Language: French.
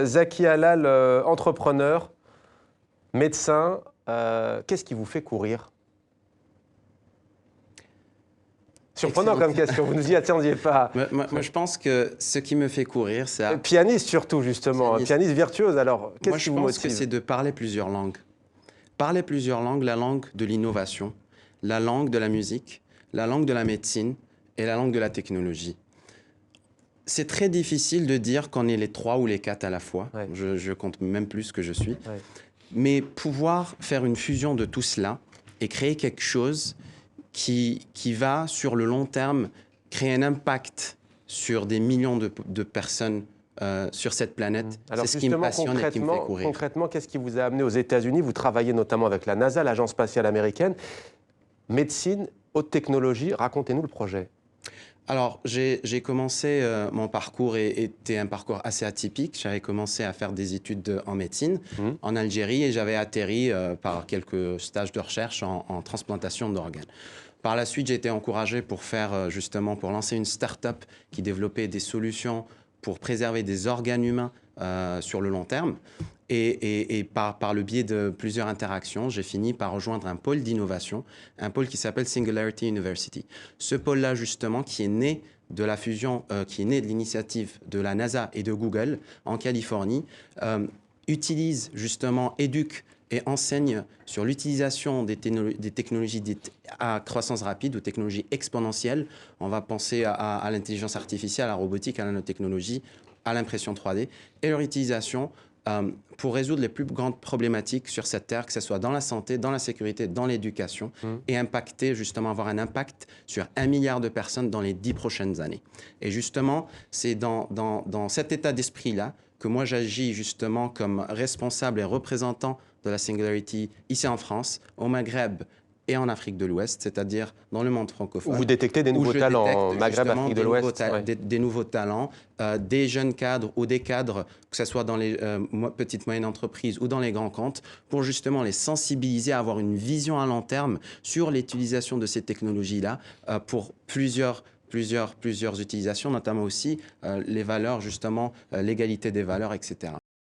Zaki Halal, entrepreneur, médecin, qu'est-ce qui vous fait courir? Surprenant comme question, vous nous y attendiez pas. Moi, je pense que ce qui me fait courir, c'est... Pianiste surtout, justement, pianiste virtuose, alors qu'est-ce qui vous motive? Moi, je pense que c'est de parler plusieurs langues. Parler plusieurs langues, la langue de l'innovation, la langue de la musique, la langue de la médecine et la langue de la technologie. C'est très difficile de dire qu'on est les 3 ou les 4 à la fois. Ouais. Je compte même plus que je suis. Ouais. Mais pouvoir faire une fusion de tout cela et créer quelque chose qui va, sur le long terme, créer un impact sur des millions de personnes sur cette planète, c'est ce qui me passionne et qui me fait courir. Concrètement, qu'est-ce qui vous a amené aux États-Unis? Vous travaillez notamment avec la NASA, l'agence spatiale américaine. Médecine, haute technologie, racontez-nous le projet. Alors, j'ai commencé, mon parcours était un parcours assez atypique. J'avais commencé à faire des études en médecine en Algérie et j'avais atterri par quelques stages de recherche en transplantation d'organes. Par la suite, j'ai été encouragé pour faire justement, pour lancer une start-up qui développait des solutions pour préserver des organes humains sur le long terme. Et par le biais de plusieurs interactions, j'ai fini par rejoindre un pôle d'innovation, un pôle qui s'appelle Singularity University. Ce pôle-là, justement, qui est né de la fusion, qui est né de l'initiative de la NASA et de Google en Californie, utilise justement, éduque et enseigne sur l'utilisation des technologies dites à croissance rapide ou technologies exponentielles. On va penser à l'intelligence artificielle, à la robotique, à la nanotechnologie, à l'impression 3D et leur utilisation pour résoudre les plus grandes problématiques sur cette terre, que ce soit dans la santé, dans la sécurité, dans l'éducation, et impacter, justement, avoir un impact sur 1 milliard de personnes dans les 10 prochaines années. Et justement, c'est dans cet état d'esprit-là que moi j'agis justement comme responsable et représentant de la Singularity ici en France, au Maghreb et en Afrique de l'Ouest, c'est-à-dire dans le monde francophone. Où vous détectez des nouveaux talents, Maghreb, Afrique de l'Ouest. Des nouveaux talents, des jeunes cadres ou des cadres, que ce soit dans les petites moyennes entreprises ou dans les grands comptes, pour justement les sensibiliser à avoir une vision à long terme sur l'utilisation de ces technologies-là pour plusieurs utilisations, notamment aussi les valeurs, justement, l'égalité des valeurs, etc.